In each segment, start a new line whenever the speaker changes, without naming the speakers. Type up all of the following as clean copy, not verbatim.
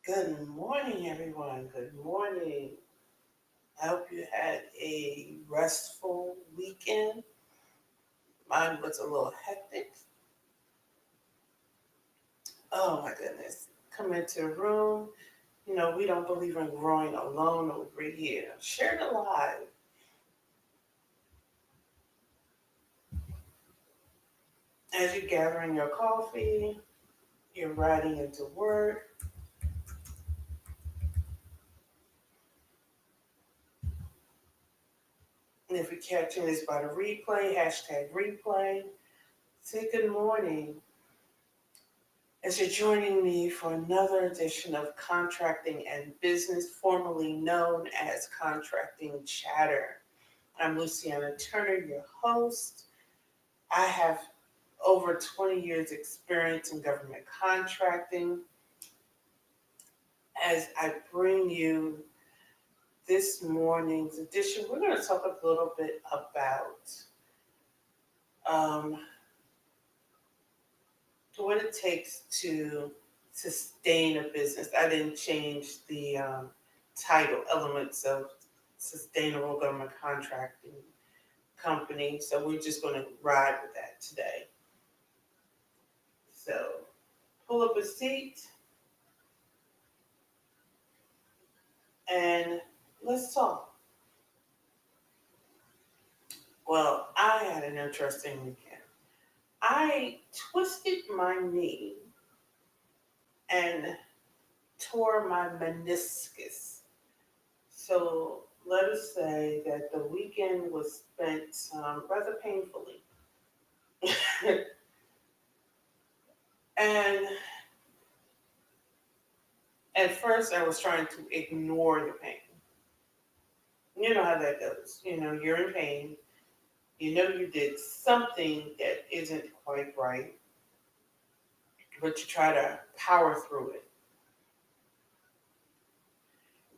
Good morning, everyone. Good morning. I hope you had a restful weekend. Mine was a little hectic. Oh my goodness. Come into the room. We don't believe in growing alone over here. Share the live. As you're gathering your coffee, you're riding into work. And if you're catching this by the replay, hashtag replay, say good morning. As you're joining me for another edition of Contracting and Business, formerly known as Contracting Chatter. I'm Luciana Turner, your host. I have over 20 years experience in government contracting. As I bring you this morning's edition, we're going to talk a little bit about um, what it takes to sustain a business. I didn't change the title, Elements of Sustainable Government Contracting Company. So we're just going to ride with that today. So pull up a seat and let's talk. Well, I had an interesting weekend. I twisted my knee and tore my meniscus. So let us say that the weekend was spent rather painfully. And at first, I was trying to ignore the pain. You know how that goes. You're in pain. You know you did something that isn't quite right, but you try to power through it.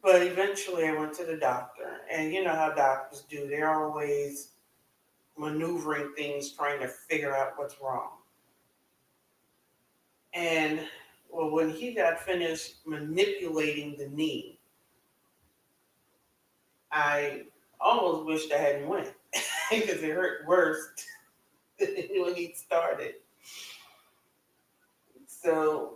But eventually, I went to the doctor, and you know how doctors do. They're always maneuvering things, trying to figure out what's wrong. And well, when he got finished manipulating the knee, I almost wished I hadn't went because it hurt worse than when he started. So,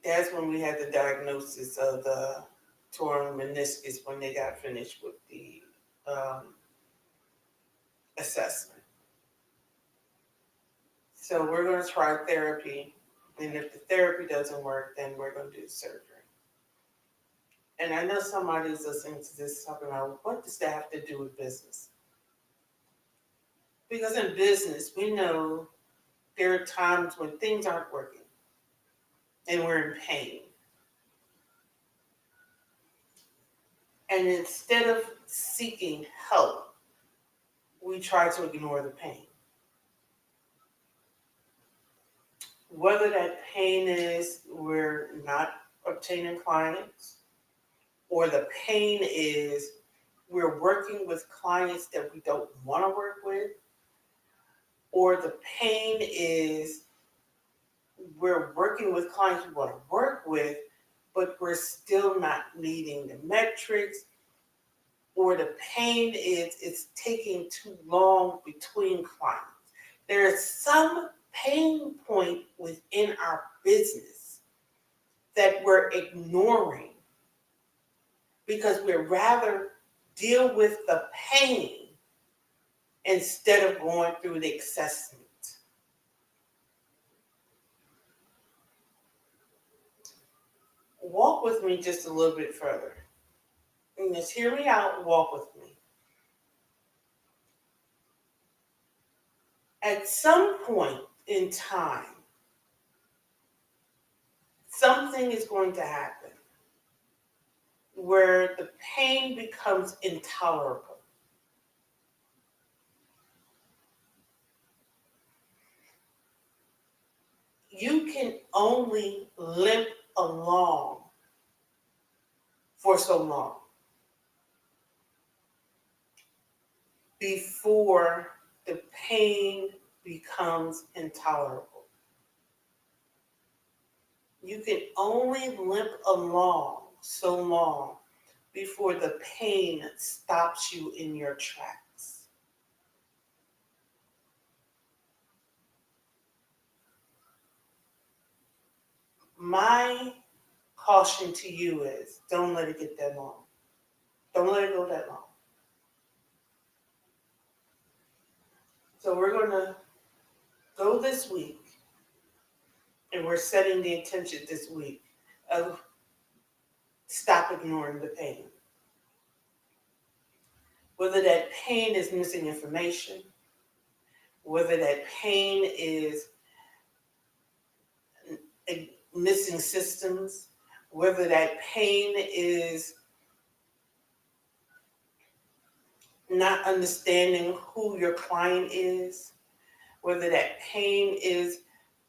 that's when we had the diagnosis of the torn meniscus when they got finished with the um, assessment. So we're going to try therapy. And if the therapy doesn't work, then we're going to do surgery. And I know somebody's listening to this talking about what does that have to do with business? Because in business, we know there are times when things aren't working and we're in pain. And instead of seeking help, we try to ignore the pain. Whether that pain is we're not obtaining clients, or the pain is we're working with clients that we don't want to work with, or the pain is we're working with clients we want to work with, but we're still not meeting the metrics, or the pain is it's taking too long between clients. There is some pain point within our business that we're ignoring because we'd rather deal with the pain instead of going through the assessment. Walk with me just a little bit further. And just hear me out, walk with me. At some point in time, something is going to happen where the pain becomes intolerable. You can only limp along for so long before the pain becomes intolerable. You can only limp along so long before the pain stops you in your tracks. My caution to you is don't let it get that long. Don't let it go that long. So we're going to go this week, and we're setting the intention this week of stop ignoring the pain. Whether that pain is missing information, whether that pain is missing systems, whether that pain is not understanding who your client is, whether that pain is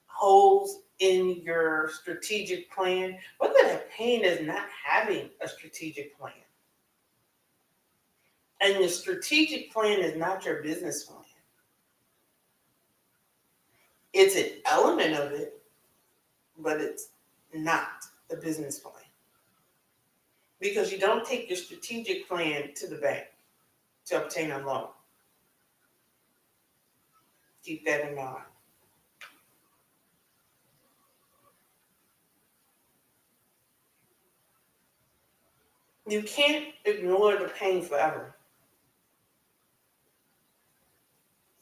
holes in your strategic plan, whether that pain is not having a strategic plan. And the strategic plan is not your business plan. It's an element of it, but it's not the business plan. Because you don't take your strategic plan to the bank to obtain a loan. Keep that in mind. You can't ignore the pain forever.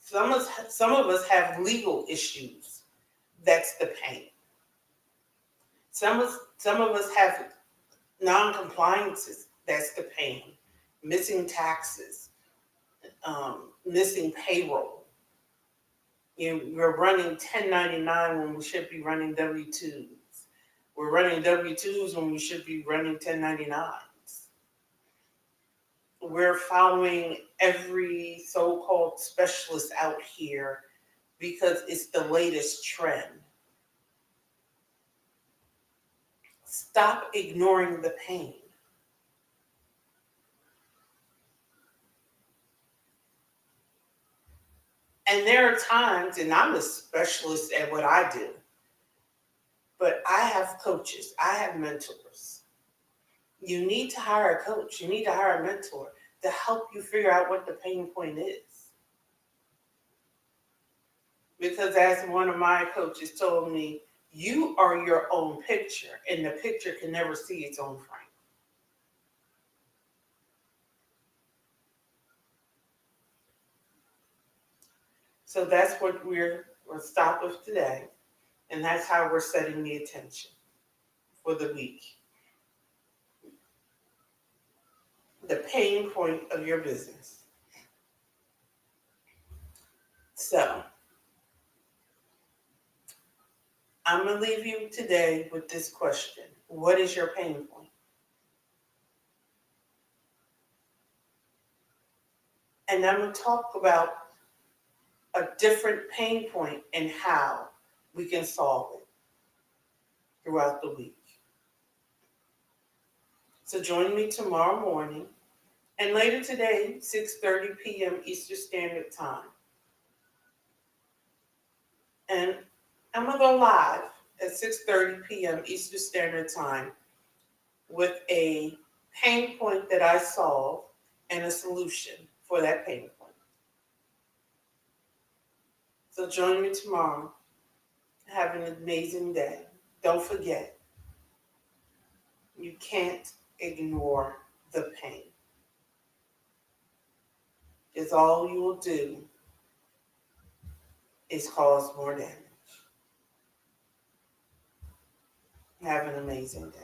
Some of us have legal issues. That's the pain. Some of us have non-compliances. That's the pain. Missing taxes, missing payroll. We're running 1099 when we should be running W-2s. We're running W-2s when we should be running 1099s. We're following every so-called specialist out here because it's the latest trend. Stop ignoring the pain. And there are times, and I'm a specialist at what I do, but I have coaches, I have mentors. You need to hire a coach, you need to hire a mentor to help you figure out what the pain point is. Because as one of my coaches told me, you are your own picture, and the picture can never see its own frame. So that's what we'll stop with today. And that's how we're setting the attention for the week. The pain point of your business. So I'm going to leave you today with this question. What is your pain point? And I'm going to talk about a different pain point and how we can solve it throughout the week. So join me tomorrow morning and later today, 6:30 p.m. Eastern Standard Time. And I'm going to go live at 6:30 p.m. Eastern Standard Time with a pain point that I solve and a solution for that pain point. So join me tomorrow. Have an amazing day. Don't forget, you can't ignore the pain. Because all you will do is cause more damage. Have an amazing day.